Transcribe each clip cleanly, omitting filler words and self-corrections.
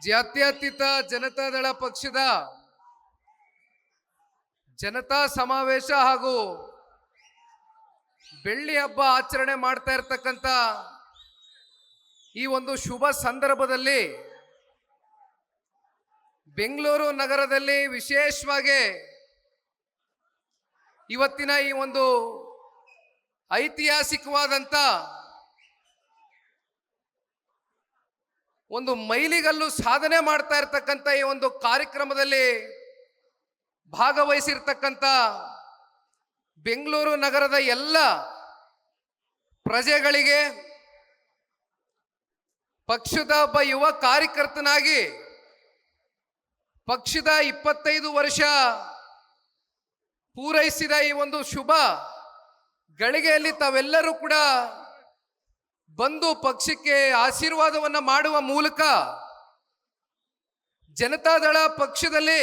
ಜಾತ್ಯತೀತ ಜನತಾದಳ ಪಕ್ಷದ ಜನತಾ ಸಮಾವೇಶ ಹಾಗೂ ಬೆಳ್ಳಿ ಹಬ್ಬ ಆಚರಣೆ ಮಾಡ್ತಾ ಇರತಕ್ಕಂತ ಈ ಒಂದು ಶುಭ ಸಂದರ್ಭದಲ್ಲಿ ಬೆಂಗಳೂರು ನಗರದಲ್ಲಿ ವಿಶೇಷವಾಗಿ ಇವತ್ತಿನ ಈ ಒಂದು ಐತಿಹಾಸಿಕವಾದಂತ ಒಂದು ಮೈಲಿಗಲ್ಲು ಸಾಧನೆ ಮಾಡ್ತಾ ಇರತಕ್ಕಂತ ಈ ಒಂದು ಕಾರ್ಯಕ್ರಮದಲ್ಲಿ ಭಾಗವಹಿಸಿರ್ತಕ್ಕಂಥ ಬೆಂಗಳೂರು ನಗರದ ಎಲ್ಲ ಪ್ರಜೆಗಳಿಗೆ ಪಕ್ಷದ ಒಬ್ಬ ಯುವ ಕಾರ್ಯಕರ್ತನಾಗಿ ಪಕ್ಷದ 25 ವರ್ಷ ಪೂರೈಸಿದ ಈ ಒಂದು ಶುಭ ಗಳಿಗೆಯಲ್ಲಿ ತಾವೆಲ್ಲರೂ ಕೂಡ ಬಂದು ಪಕ್ಷಕ್ಕೆ ಆಶೀರ್ವಾದವನ್ನ ಮಾಡುವ ಮೂಲಕ ಜನತಾದಳ ಪಕ್ಷದಲ್ಲಿ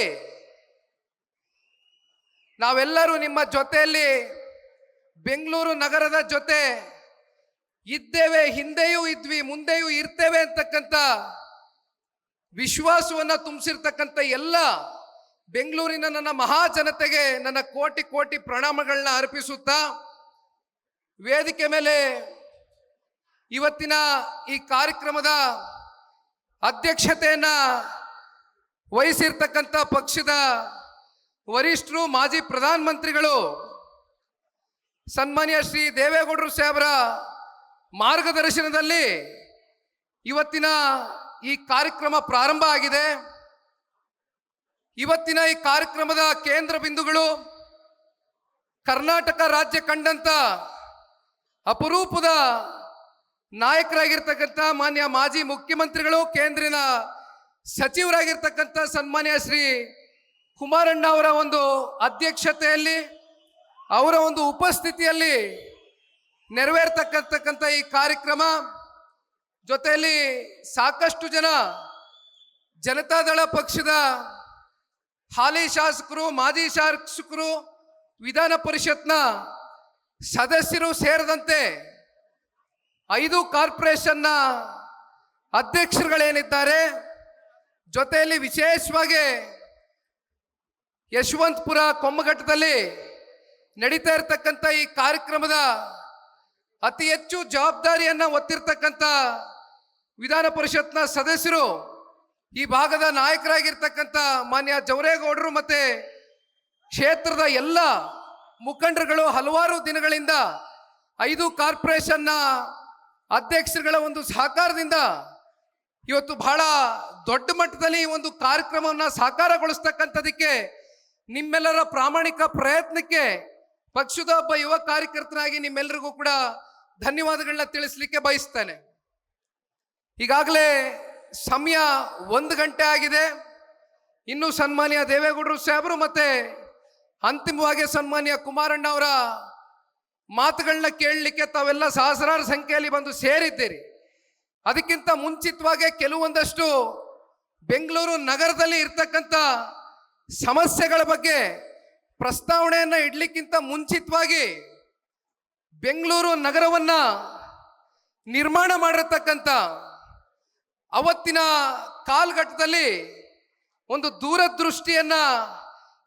ನಾವೆಲ್ಲರೂ ನಿಮ್ಮ ಜೊತೆಯಲ್ಲಿ ಬೆಂಗಳೂರು ನಗರದ ಜೊತೆ ಇದ್ದೇವೆ, ಹಿಂದೆಯೂ ಇದ್ವಿ, ಮುಂದೆಯೂ ಇರ್ತೇವೆ ಅಂತಕ್ಕಂಥ ವಿಶ್ವಾಸವನ್ನ ತುಂಬಿಸಿರ್ತಕ್ಕಂಥ ಎಲ್ಲ ಬೆಂಗಳೂರಿನ ನನ್ನ ಮಹಾಜನತೆಗೆ ನನ್ನ ಕೋಟಿ ಕೋಟಿ ಪ್ರಣಾಮಗಳನ್ನ ಅರ್ಪಿಸುತ್ತಾ ವೇದಿಕೆ ಮೇಲೆ ಇವತ್ತಿನ ಈ ಕಾರ್ಯಕ್ರಮದ ಅಧ್ಯಕ್ಷತೆಯನ್ನ ವಹಿಸಿರ್ತಕ್ಕಂಥ ಪಕ್ಷದ ವರಿಷ್ಠರು, ಮಾಜಿ ಪ್ರಧಾನಮಂತ್ರಿಗಳು ಸನ್ಮಾನ್ಯ ಶ್ರೀ ದೇವೇಗೌಡರು ಸಾಹೇಬರ ಮಾರ್ಗದರ್ಶನದಲ್ಲಿ ಇವತ್ತಿನ ಈ ಕಾರ್ಯಕ್ರಮ ಪ್ರಾರಂಭ ಆಗಿದೆ. ಇವತ್ತಿನ ಈ ಕಾರ್ಯಕ್ರಮದ ಕೇಂದ್ರ ಬಿಂದುಗಳು ಕರ್ನಾಟಕ ರಾಜ್ಯ ಕಂಡಂತ ಅಪರೂಪದ ನಾಯಕರಾಗಿರ್ತಕ್ಕಂಥ ಮಾನ್ಯ ಮಾಜಿ ಮುಖ್ಯಮಂತ್ರಿಗಳು, ಕೇಂದ್ರಿನ ಸಚಿವರಾಗಿರ್ತಕ್ಕಂಥ ಸನ್ಮಾನ್ಯ ಶ್ರೀ ಕುಮಾರಣ್ಣ ಅವರ ಒಂದು ಅಧ್ಯಕ್ಷತೆಯಲ್ಲಿ, ಅವರ ಒಂದು ಉಪಸ್ಥಿತಿಯಲ್ಲಿ ನೆರವೇರ್ತಕ್ಕಂಥ ಈ ಕಾರ್ಯಕ್ರಮ ಜೊತೆಯಲ್ಲಿ ಸಾಕಷ್ಟು ಜನ ಜನತಾದಳ ಪಕ್ಷದ ಹಾಲಿ ಶಾಸಕರು, ಮಾಜಿ ಶಾಸಕರು, ವಿಧಾನ ಪರಿಷತ್ನ ಸದಸ್ಯರು ಸೇರಿದಂತೆ 5 ಕಾರ್ಪೊರೇಷನ್ನ ಅಧ್ಯಕ್ಷರುಗಳೇನಿದ್ದಾರೆ, ಜೊತೆಯಲ್ಲಿ ವಿಶೇಷವಾಗಿ ಯಶವಂತಪುರ ಕೊಮ್ಮಘಟ್ಟದಲ್ಲಿ ನಡೀತಾ ಇರತಕ್ಕಂಥ ಈ ಕಾರ್ಯಕ್ರಮದ ಅತಿ ಹೆಚ್ಚು ಜವಾಬ್ದಾರಿಯನ್ನ ಹೊತ್ತಿರ್ತಕ್ಕಂಥ ವಿಧಾನ ಪರಿಷತ್ನ ಸದಸ್ಯರು, ಈ ಭಾಗದ ನಾಯಕರಾಗಿರ್ತಕ್ಕಂಥ ಮಾನ್ಯ ಜವರೇಗೌಡರು ಮತ್ತೆ ಕ್ಷೇತ್ರದ ಎಲ್ಲ ಮುಖಂಡರುಗಳು ಹಲವಾರು ದಿನಗಳಿಂದ 5 ಕಾರ್ಪೊರೇಷನ್ನ ಅಧ್ಯಕ್ಷರುಗಳ ಒಂದು ಸಹಕಾರದಿಂದ ಇವತ್ತು ಬಹಳ ದೊಡ್ಡ ಮಟ್ಟದಲ್ಲಿ ಈ ಒಂದು ಕಾರ್ಯಕ್ರಮವನ್ನು ಸಾಕಾರಗೊಳಿಸ್ತಕ್ಕಂಥದಕ್ಕೆ ನಿಮ್ಮೆಲ್ಲರ ಪ್ರಾಮಾಣಿಕ ಪ್ರಯತ್ನಕ್ಕೆ ಪಕ್ಷದ ಒಬ್ಬ ಯುವ ಕಾರ್ಯಕರ್ತನಾಗಿ ನಿಮ್ಮೆಲ್ಲರಿಗೂ ಕೂಡ ಧನ್ಯವಾದಗಳನ್ನ ತಿಳಿಸ್ಲಿಕ್ಕೆ ಬಯಸ್ತೇನೆ. ಈಗಾಗಲೇ ಸಮಯ 1 ಗಂಟೆ ಆಗಿದೆ. ಇನ್ನು ಸನ್ಮಾನ್ಯ ದೇವೇಗೌಡರು ಸಾಹೇಬರು ಮತ್ತೆ ಅಂತಿಮವಾಗಿ ಸನ್ಮಾನ್ಯ ಕುಮಾರಣ್ಣ ಅವರ ಮಾತುಗಳನ್ನ ಕೇಳಲಿಕ್ಕೆ ತಾವೆಲ್ಲ ಸಹಸ್ರಾರು ಸಂಖ್ಯೆಯಲ್ಲಿ ಬಂದು ಸೇರಿದ್ದೀರಿ. ಅದಕ್ಕಿಂತ ಮುಂಚಿತವಾಗಿ ಕೆಲವೊಂದಷ್ಟು ಬೆಂಗಳೂರು ನಗರದಲ್ಲಿ ಇರ್ತಕ್ಕಂಥ ಸಮಸ್ಯೆಗಳ ಬಗ್ಗೆ ಪ್ರಸ್ತಾವನೆಯನ್ನ ಇಡ್ಲಿಕ್ಕಿಂತ ಮುಂಚಿತವಾಗಿ ಬೆಂಗಳೂರು ನಗರವನ್ನ ನಿರ್ಮಾಣ ಮಾಡಿರ್ತಕ್ಕಂಥ ಅವತ್ತಿನ ಕಾಲಘಟ್ಟದಲ್ಲಿ ಒಂದು ದೂರದೃಷ್ಟಿಯನ್ನ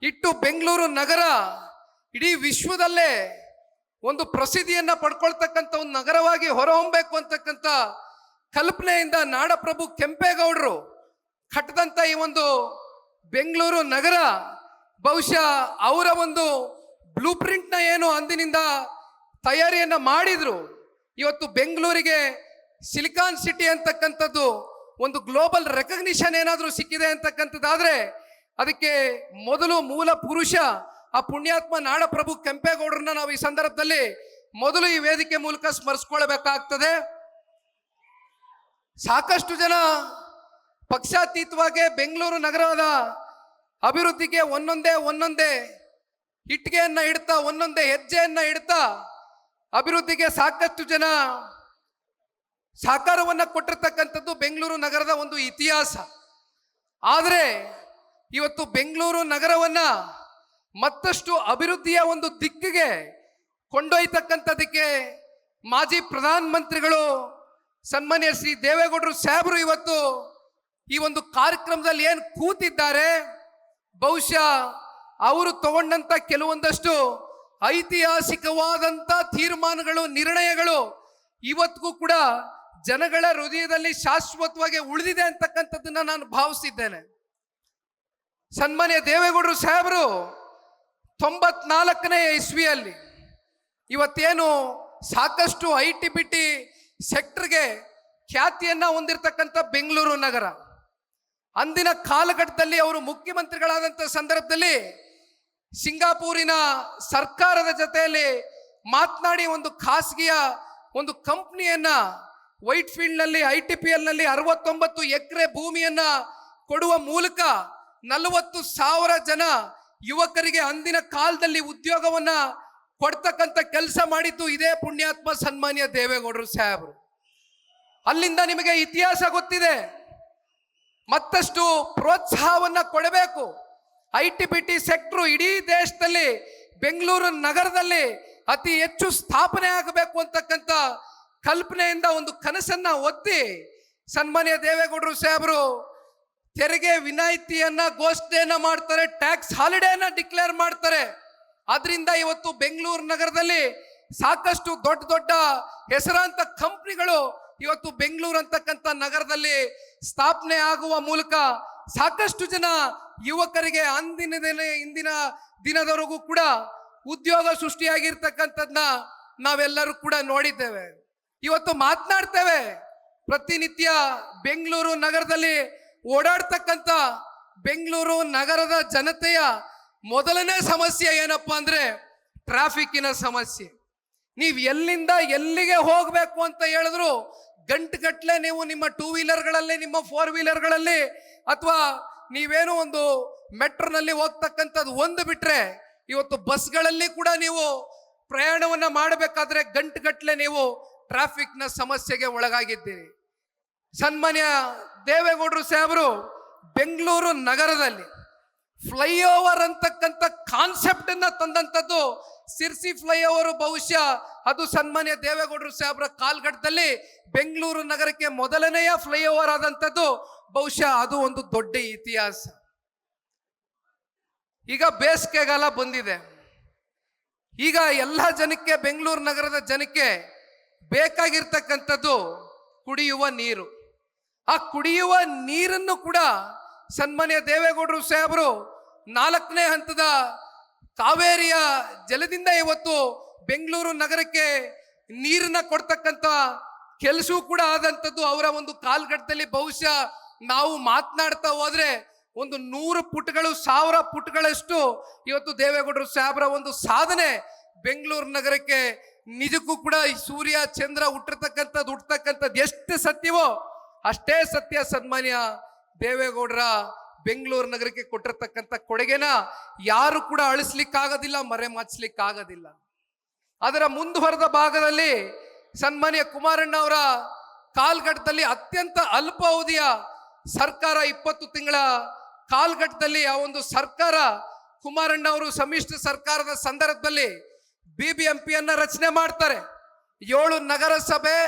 ಇಟ್ಟು ಬೆಂಗಳೂರು ನಗರ ಇಡೀ ವಿಶ್ವದಲ್ಲೇ ಒಂದು ಪ್ರಸಿದ್ಧಿಯನ್ನ ಪಡ್ಕೊಳ್ತಕ್ಕಂಥ ಒಂದು ನಗರವಾಗಿ ಹೊರಹೊಮ್ಮಬೇಕು ಅಂತಕ್ಕಂಥ ಕಲ್ಪನೆಯಿಂದ ನಾಡಪ್ರಭು ಕೆಂಪೇಗೌಡರು ಕಟ್ಟದಂತ ಈ ಒಂದು ಬೆಂಗಳೂರು ನಗರ ಬಹುಶಃ ಅವರ ಒಂದು ಬ್ಲೂ ಪ್ರಿಂಟ್ನ ಏನು ಅಂದಿನಿಂದ ತಯಾರಿಯನ್ನ ಮಾಡಿದ್ರು. ಇವತ್ತು ಬೆಂಗಳೂರಿಗೆ ಸಿಲಿಕಾನ್ ಸಿಟಿ ಅಂತಕ್ಕಂಥದ್ದು ಒಂದು ಗ್ಲೋಬಲ್ ರೆಕಗ್ನಿಷನ್ ಏನಾದರೂ ಸಿಕ್ಕಿದೆ ಅಂತಕ್ಕಂಥದ್ದಾದ್ರೆ ಅದಕ್ಕೆ ಮೊದಲು ಮೂಲ ಪುರುಷ ಆ ಪುಣ್ಯಾತ್ಮ ನಾಡಪ್ರಭು ಕೆಂಪೇಗೌಡರನ್ನ ನಾವು ಈ ಸಂದರ್ಭದಲ್ಲಿ ಮೊದಲು ಈ ವೇದಿಕೆ ಮೂಲಕ ಸ್ಮರಿಸ್ಕೊಳ್ಬೇಕಾಗ್ತದೆ. ಸಾಕಷ್ಟು ಜನ ಪಕ್ಷಾತೀತವಾಗಿ ಬೆಂಗಳೂರು ನಗರದ ಅಭಿವೃದ್ಧಿಗೆ ಒಂದೊಂದೇ ಇಟ್ಟಿಗೆಯನ್ನ ಇಡ್ತಾ, ಒಂದೊಂದೇ ಹೆಜ್ಜೆಯನ್ನ ಇಡ್ತಾ ಅಭಿವೃದ್ಧಿಗೆ ಸಾಕಷ್ಟು ಜನ ಸಹಕಾರವನ್ನ ಕೊಟ್ಟಿರ್ತಕ್ಕಂಥದ್ದು ಬೆಂಗಳೂರು ನಗರದ ಒಂದು ಇತಿಹಾಸ. ಆದರೆ ಇವತ್ತು ಬೆಂಗಳೂರು ನಗರವನ್ನ ಮತ್ತಷ್ಟು ಅಭಿವೃದ್ಧಿಯ ಒಂದು ದಿಕ್ಕಿಗೆ ಕೊಂಡೊಯ್ತಕ್ಕಂಥದಕ್ಕೆ ಮಾಜಿ ಪ್ರಧಾನಮಂತ್ರಿಗಳು ಸನ್ಮಾನ್ಯ ಶ್ರೀ ದೇವೇಗೌಡರು ಸಾಹೇಬರು ಇವತ್ತು ಈ ಒಂದು ಕಾರ್ಯಕ್ರಮದಲ್ಲಿ ಏನು ಕೂತಿದ್ದಾರೆ, ಬಹುಶಃ ಅವರು ತಗೊಂಡಂತ ಕೆಲವೊಂದಷ್ಟು ಐತಿಹಾಸಿಕವಾದಂತ ತೀರ್ಮಾನಗಳು, ನಿರ್ಣಯಗಳು ಇವತ್ತಿಗೂ ಕೂಡ ಜನಗಳ ಹೃದಯದಲ್ಲಿ ಶಾಶ್ವತವಾಗಿ ಉಳಿದಿದೆ ಅಂತಕ್ಕಂಥದ್ದನ್ನ ನಾನು ಭಾವಿಸಿದ್ದೇನೆ. ಸನ್ಮಾನ್ಯ ದೇವೇಗೌಡರು ಸಾಹೇಬರು 94ನೇ ಇಸ್ವಿಯಲ್ಲಿ ಇವತ್ತೇನು ಸಾಕಷ್ಟು IT-BT ಸೆಕ್ಟರ್ಗೆ ಖ್ಯಾತಿಯನ್ನ ಹೊಂದಿರತಕ್ಕಂಥ ಬೆಂಗಳೂರು ನಗರ, ಅಂದಿನ ಕಾಲಘಟ್ಟದಲ್ಲಿ ಅವರು ಮುಖ್ಯಮಂತ್ರಿಗಳಾದಂಥ ಸಂದರ್ಭದಲ್ಲಿ ಸಿಂಗಾಪುರಿನ ಸರ್ಕಾರದ ಜೊತೆಯಲ್ಲಿ ಮಾತನಾಡಿ ಒಂದು ಖಾಸಗಿಯ ಒಂದು ಕಂಪ್ನಿಯನ್ನ ವೈಟ್ ಫೀಲ್ಡ್ ನಲ್ಲಿ ITPL ನಲ್ಲಿ 69 ಎಕರೆ ಭೂಮಿಯನ್ನ ಕೊಡುವ ಮೂಲಕ 40,000 ಜನ ಯುವಕರಿಗೆ ಅಂದಿನ ಕಾಲದಲ್ಲಿ ಉದ್ಯೋಗವನ್ನ ಕೊಡ್ತಕ್ಕಂಥ ಕೆಲಸ ಮಾಡಿದ್ದು ಇದೇ ಪುಣ್ಯಾತ್ಮ ಸನ್ಮಾನ್ಯ ದೇವೇಗೌಡರು ಸಾಹೇಬರು. ಅಲ್ಲಿಂದ ನಿಮಗೆ ಇತಿಹಾಸ ಗೊತ್ತಿದೆ. ಮತ್ತಷ್ಟು ಪ್ರೋತ್ಸಾಹವನ್ನ ಕೊಡಬೇಕು. IT-BT ಸೆಕ್ಟರ್ ಇಡೀ ದೇಶದಲ್ಲಿ, ಬೆಂಗಳೂರು ನಗರದಲ್ಲಿ ಅತಿ ಹೆಚ್ಚು ಸ್ಥಾಪನೆ ಆಗಬೇಕು ಅಂತಕ್ಕಂಥ ಕಲ್ಪನೆಯಿಂದ ಒಂದು ಕನಸನ್ನ ಒತ್ತಿ ಸನ್ಮಾನ್ಯ ದೇವೇಗೌಡರು ಸಾಹೇಬರು ತೆರಿಗೆ ವಿನಾಯಿತಿಯನ್ನ ಘೋಷಣೆಯನ್ನ ಮಾಡ್ತಾರೆ, ಟ್ಯಾಕ್ಸ್ ಹಾಲಿಡೇನ ಡಿಕ್ಲೇರ್ ಮಾಡ್ತಾರೆ. ಅದರಿಂದ ಇವತ್ತು ಬೆಂಗಳೂರು ನಗರದಲ್ಲಿ ಸಾಕಷ್ಟು ದೊಡ್ಡ ದೊಡ್ಡ ಹೆಸರಾಂತ ಕಂಪ್ನಿಗಳು ಇವತ್ತು ಬೆಂಗಳೂರು ಅಂತಕ್ಕಂಥ ನಗರದಲ್ಲಿ ಸ್ಥಾಪನೆ ಆಗುವ ಮೂಲಕ ಸಾಕಷ್ಟು ಜನ ಯುವಕರಿಗೆ ಇಂದಿನ ದಿನದವರೆಗೂ ಕೂಡ ಉದ್ಯೋಗ ಸೃಷ್ಟಿಯಾಗಿರ್ತಕ್ಕಂಥದ್ದನ್ನ ನಾವೆಲ್ಲರೂ ಕೂಡ ನೋಡಿದ್ದೇವೆ. ಇವತ್ತು ಮಾತನಾಡ್ತೇವೆ. ಪ್ರತಿನಿತ್ಯ ಬೆಂಗಳೂರು ನಗರದಲ್ಲಿ ಓಡಾಡ್ತಕ್ಕಂಥ ಬೆಂಗಳೂರು ನಗರದ ಜನತೆಯ ಮೊದಲನೇ ಸಮಸ್ಯೆ ಏನಪ್ಪಾ ಅಂದ್ರೆ ಟ್ರಾಫಿಕ್ಕಿನ ಸಮಸ್ಯೆ. ನೀವು ಎಲ್ಲಿಂದ ಎಲ್ಲಿಗೆ ಹೋಗಬೇಕು ಅಂತ ಹೇಳಿದ್ರು ಗಂಟುಗಟ್ಟಲೆ ನೀವು ನಿಮ್ಮ 2 ವೀಲರ್ಗಳಲ್ಲಿ, ನಿಮ್ಮ 4 ವೀಲರ್ಗಳಲ್ಲಿ, ಅಥವಾ ನೀವೇನೋ ಒಂದು ಮೆಟ್ರೋನಲ್ಲಿ ಹೋಗ್ತಕ್ಕಂಥದ್ದು ಒಂದು ಬಿಟ್ರೆ ಇವತ್ತು ಬಸ್ಗಳಲ್ಲಿ ಕೂಡ ನೀವು ಪ್ರಯಾಣವನ್ನ ಮಾಡಬೇಕಾದ್ರೆ ಗಂಟುಗಟ್ಟಲೆ ನೀವು ಟ್ರಾಫಿಕ್ನ ಸಮಸ್ಯೆಗೆ ಒಳಗಾಗಿದ್ದೀರಿ. ಸನ್ಮಾನ್ಯ ದೇವೇಗೌಡರು ಸಾಹೇಬರು ಬೆಂಗಳೂರು ನಗರದಲ್ಲಿ ಫ್ಲೈಓವರ್ ಅಂತಕ್ಕಂಥ ಕಾನ್ಸೆಪ್ಟ್ ಅನ್ನ ತಂದಂಥದ್ದು ಸಿರ್ಸಿ ಫ್ಲೈಓವರ್. ಬಹುಶಃ ಅದು ಸನ್ಮಾನ್ಯ ದೇವೇಗೌಡರು ಸಾಹೇಬರ ಕಾಲ್ಗಟ್ಟದಲ್ಲಿ ಬೆಂಗಳೂರು ನಗರಕ್ಕೆ ಮೊದಲನೆಯ ಫ್ಲೈಓವರ್ ಆದಂಥದ್ದು. ಬಹುಶಃ ಅದು ಒಂದು ದೊಡ್ಡ ಇತಿಹಾಸ. ಈಗ ಬೇಸಿಗೆಗಾಲ ಬಂದಿದೆ. ಈಗ ಎಲ್ಲ ಜನಕ್ಕೆ, ಬೆಂಗಳೂರು ನಗರದ ಜನಕ್ಕೆ ಬೇಕಾಗಿರ್ತಕ್ಕಂಥದ್ದು ಕುಡಿಯುವ ನೀರು. ಆ ಕುಡಿಯುವ ನೀರನ್ನು ಕೂಡ ಸನ್ಮಾನ್ಯ ದೇವೇಗೌಡರು ಸಾಹೇಬರು 4ನೇ ಹಂತದ ಕಾವೇರಿಯ ಜಲದಿಂದ ಇವತ್ತು ಬೆಂಗಳೂರು ನಗರಕ್ಕೆ ನೀರನ್ನ ಕೊಡ್ತಕ್ಕಂಥ ಕೆಲಸವೂ ಕೂಡ ಆದಂಥದ್ದು ಅವರ ಒಂದು ಕಾಲ್ಗಟ್ಟದಲ್ಲಿ. ಬಹುಶಃ ನಾವು ಮಾತನಾಡ್ತಾ ಹೋದ್ರೆ ಒಂದು 100 ಪುಟಗಳು, 1000 ಪುಟಗಳಷ್ಟು ಇವತ್ತು ದೇವೇಗೌಡರು ಸಾಹೇಬರ ಒಂದು ಸಾಧನೆ ಬೆಂಗಳೂರು ನಗರಕ್ಕೆ ನಿಜಕ್ಕೂ ಕೂಡ ಈ ಸೂರ್ಯ ಚಂದ್ರ ಹುಟ್ಟತಕ್ಕಂಥದ್ದು ಎಷ್ಟು ಸತ್ಯವೋ ಅಷ್ಟೇ ಸತ್ಯ. ಸನ್ಮಾನ್ಯ ದೇವೇಗೌಡರ ಬೆಂಗಳೂರು ನಗರಕ್ಕೆ ಕೊಟ್ಟಿರ್ತಕ್ಕಂಥ ಕೊಡುಗೆನ ಯಾರು ಕೂಡ ಅಳಿಸ್ಲಿಕ್ಕಾಗೋದಿಲ್ಲ, ಮರೆಮಾಚಲಿಕ್ಕಾಗೋದಿಲ್ಲ. ಅದರ ಮುಂದುವರೆದ ಭಾಗದಲ್ಲಿ ಸನ್ಮಾನ್ಯ ಕುಮಾರಣ್ಣ ಅವರ ಕಾಲ್ಗಟ್ಟದಲ್ಲಿ ಅತ್ಯಂತ ಅಲ್ಪಾವಧಿಯ ಸರ್ಕಾರ, 20 ತಿಂಗಳ ಕಾಲ್ಗಟ್ಟದಲ್ಲಿ ಆ ಒಂದು ಸರ್ಕಾರ, ಕುಮಾರಣ್ಣ ಅವರು ಸಮ್ಮಿಶ್ರ ಸರ್ಕಾರದ ಸಂದರ್ಭದಲ್ಲಿ BBMPಯನ್ನ ರಚನೆ ಮಾಡ್ತಾರೆ. 7 ನಗರಸಭೆ,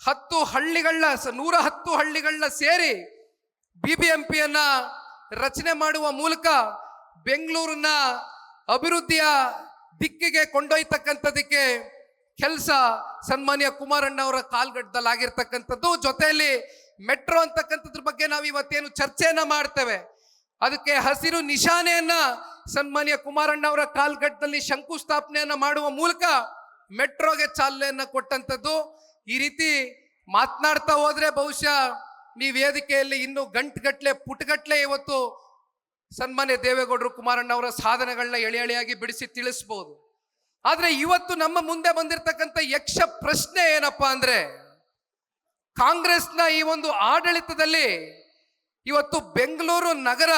110 ಹಳ್ಳಿಗಳನ್ನ ಸೇರಿ BBMPಯನ್ನ ರಚನೆ ಮಾಡುವ ಮೂಲಕ ಬೆಂಗಳೂರಿನ ಅಭಿವೃದ್ಧಿಯ ದಿಕ್ಕಿಗೆ ಕೊಂಡೊಯ್ತಕ್ಕಂಥದಕ್ಕೆ ಕೆಲಸ ಸನ್ಮಾನ್ಯ ಕುಮಾರಣ್ಣ ಅವರ ಕಾಲ್ಗಟ್ಟದಲ್ಲಿ ಆಗಿರ್ತಕ್ಕಂಥದ್ದು. ಜೊತೆಯಲ್ಲಿ ಮೆಟ್ರೋ ಅಂತಕ್ಕಂಥದ್ರ ಬಗ್ಗೆ ನಾವು ಇವತ್ತೇನು ಚರ್ಚೆಯನ್ನ ಮಾಡ್ತೇವೆ, ಅದಕ್ಕೆ ಹಸಿರು ನಿಶಾನೆಯನ್ನ ಸನ್ಮಾನ್ಯ ಕುಮಾರಣ್ಣ ಅವರ ಕಾಲ್ಗಟ್ಟದಲ್ಲಿ ಶಂಕುಸ್ಥಾಪನೆಯನ್ನ ಮಾಡುವ ಮೂಲಕ ಮೆಟ್ರೋಗೆ ಚಾಲನೆಯನ್ನ ಕೊಟ್ಟಂಥದ್ದು. ಈ ರೀತಿ ಮಾತನಾಡ್ತಾ ಹೋದ್ರೆ ಬಹುಶಃ ಈ ವೇದಿಕೆಯಲ್ಲಿ ಇನ್ನು ಗಂಟುಗಟ್ಟಲೆ, ಪುಟಗಟ್ಟಲೆ ಇವತ್ತು ಸನ್ಮಾನ್ಯ ದೇವೇಗೌಡರು ಕುಮಾರಣ್ಣ ಅವರ ಸಾಧನೆಗಳನ್ನ ಎಳೆಯಾಗಿ ಬಿಡಿಸಿ ತಿಳಿಸ್ಬೋದು. ಆದ್ರೆ ಇವತ್ತು ನಮ್ಮ ಮುಂದೆ ಬಂದಿರತಕ್ಕಂಥ ಯಕ್ಷ ಪ್ರಶ್ನೆ ಏನಪ್ಪಾ ಅಂದ್ರೆ, ಕಾಂಗ್ರೆಸ್ನ ಈ ಒಂದು ಆಡಳಿತದಲ್ಲಿ ಇವತ್ತು ಬೆಂಗಳೂರು ನಗರ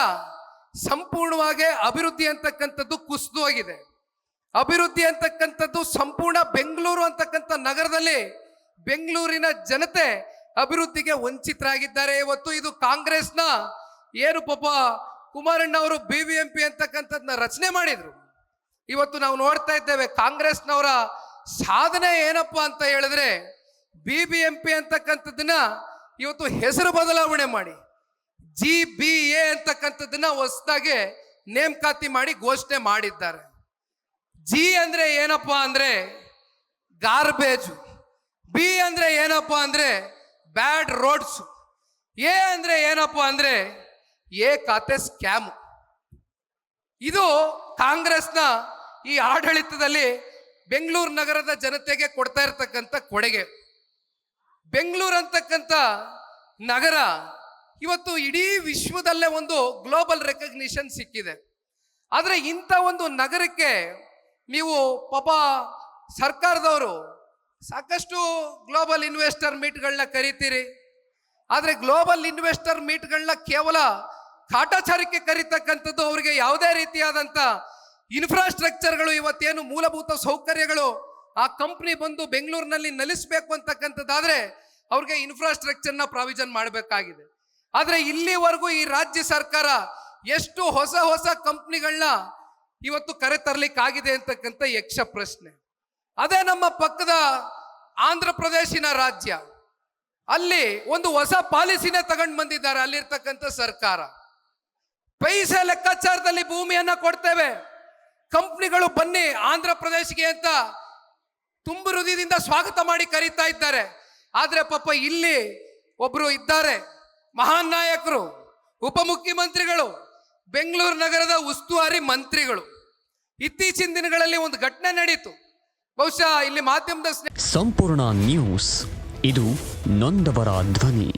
ಸಂಪೂರ್ಣವಾಗಿ ಅಭಿವೃದ್ಧಿ ಅಂತಕ್ಕಂಥದ್ದು ಕುಸಿದು ಹೋಗಿದೆ. ಅಭಿವೃದ್ಧಿ ಅಂತಕ್ಕಂಥದ್ದು ಸಂಪೂರ್ಣ ಬೆಂಗಳೂರು ಅಂತಕ್ಕಂಥ ನಗರದಲ್ಲಿ ಬೆಂಗಳೂರಿನ ಜನತೆ ಅಭಿವೃದ್ಧಿಗೆ ವಂಚಿತರಾಗಿದ್ದಾರೆ. ಇವತ್ತು ಇದು ಕಾಂಗ್ರೆಸ್ನ ಏನು ಪಾಪ ಕುಮಾರಣ್ಣ ಅವರು BBMP ಅಂತಕ್ಕಂಥದ್ದನ್ನ ರಚನೆ ಮಾಡಿದ್ರು. ಇವತ್ತು ನಾವು ನೋಡ್ತಾ ಇದ್ದೇವೆ ಕಾಂಗ್ರೆಸ್ನವರ ಸಾಧನೆ ಏನಪ್ಪಾ ಅಂತ ಹೇಳಿದ್ರೆ, BBMP ಅಂತಕ್ಕಂಥದ್ದನ್ನ ಇವತ್ತು ಹೆಸರು ಬದಲಾವಣೆ ಮಾಡಿ GBA ಅಂತಕ್ಕಂಥದ್ದನ್ನ ಹೊಸದಾಗಿ ನೇಮಕಾತಿ ಮಾಡಿ ಘೋಷಣೆ ಮಾಡಿದ್ದಾರೆ. ಜಿ ಅಂದ್ರೆ ಏನಪ್ಪಾ ಅಂದ್ರೆ ಗಾರ್ಬೇಜ್, ಬಿ ಅಂದ್ರೆ ಏನಪ್ಪಾ ಅಂದ್ರೆ ಬ್ಯಾಡ್ ರೋಡ್ಸ್, ಎ ಅಂದ್ರೆ ಏನಪ್ಪಾ ಅಂದ್ರೆ ಎ ಖಾತೆ ಸ್ಕ್ಯಾಮ್. ಇದು ಕಾಂಗ್ರೆಸ್ನ ಈ ಆಡಳಿತದಲ್ಲಿ ಬೆಂಗಳೂರು ನಗರದ ಜನತೆಗೆ ಕೊಡ್ತಾ ಇರತಕ್ಕಂಥ ಕೊಡುಗೆ. ಬೆಂಗಳೂರು ಅಂತಕ್ಕಂಥ ನಗರ ಇವತ್ತು ಇಡೀ ವಿಶ್ವದಲ್ಲೇ ಒಂದು ಗ್ಲೋಬಲ್ ರೆಕಗ್ನಿಷನ್ ಸಿಕ್ಕಿದೆ. ಆದರೆ ಇಂಥ ಒಂದು ನಗರಕ್ಕೆ ನೀವು ಪಾಪ ಸರ್ಕಾರದವರು ಸಾಕಷ್ಟು ಗ್ಲೋಬಲ್ ಇನ್ವೆಸ್ಟರ್ ಮೀಟ್ಗಳನ್ನ ಕರಿತೀರಿ. ಆದರೆ ಗ್ಲೋಬಲ್ ಇನ್ವೆಸ್ಟರ್ ಮೀಟ್ಗಳನ್ನ ಕೇವಲ ಕಾಟಾಚಾರಕ್ಕೆ ಕರೀತಕ್ಕಂಥದ್ದು, ಅವರಿಗೆ ಯಾವುದೇ ರೀತಿಯಾದಂಥ ಇನ್ಫ್ರಾಸ್ಟ್ರಕ್ಚರ್ಗಳು, ಇವತ್ತೇನು ಮೂಲಭೂತ ಸೌಕರ್ಯಗಳು ಆ ಕಂಪ್ನಿ ಬಂದು ಬೆಂಗಳೂರಿನಲ್ಲಿ ನೆಲೆಸಬೇಕು ಅಂತಕ್ಕಂಥದ್ದಾದ್ರೆ ಅವ್ರಿಗೆ ಇನ್ಫ್ರಾಸ್ಟ್ರಕ್ಚರ್ನ ಪ್ರಾವಿಷನ್ ಮಾಡಬೇಕಾಗಿದೆ. ಆದರೆ ಇಲ್ಲಿವರೆಗೂ ಈ ರಾಜ್ಯ ಸರ್ಕಾರ ಎಷ್ಟು ಹೊಸ ಹೊಸ ಕಂಪ್ನಿಗಳನ್ನ ಇವತ್ತು ಕರೆ ತರಲಿಕ್ಕಾಗಿದೆ ಅಂತಕ್ಕಂಥ ಯಕ್ಷ ಪ್ರಶ್ನೆ. ಅದೇ ನಮ್ಮ ಪಕ್ಕದ ಆಂಧ್ರ ಪ್ರದೇಶಿನ ರಾಜ್ಯ, ಅಲ್ಲಿ ಒಂದು ಹೊಸ ಪಾಲಿಸಿನೇ ತಗೊಂಡು ಬಂದಿದ್ದಾರೆ ಅಲ್ಲಿರ್ತಕ್ಕಂಥ ಸರ್ಕಾರ. ಪೈಸೆ ಲೆಕ್ಕಾಚಾರದಲ್ಲಿ ಭೂಮಿಯನ್ನ ಕೊಡ್ತೇವೆ, ಕಂಪ್ನಿಗಳು ಬನ್ನಿ ಆಂಧ್ರ ಪ್ರದೇಶಿಗೆ ಅಂತ ತುಂಬು ಹೃದಯದಿಂದ ಸ್ವಾಗತ ಮಾಡಿ ಕರೀತಾ ಇದ್ದಾರೆ. ಆದ್ರೆ ಪಾಪ ಇಲ್ಲಿ ಒಬ್ರು ಇದ್ದಾರೆ ಮಹಾನ್ ನಾಯಕರು, ಉಪಮುಖ್ಯಮಂತ್ರಿಗಳು, ಬೆಂಗಳೂರು ನಗರದ ಉಸ್ತುವಾರಿ ಮಂತ್ರಿಗಳು. ಇತ್ತೀಚಿನ ದಿನಗಳಲ್ಲಿ ಒಂದು ಘಟನೆ ನಡೀತು, ಬಹುಶಃ ಇಲ್ಲಿ ಮಾಧ್ಯಮದ ಸಂಪೂರ್ಣ ನ್ಯೂಸ್, ಇದು ನೊಂದವರ ಧ್ವನಿ.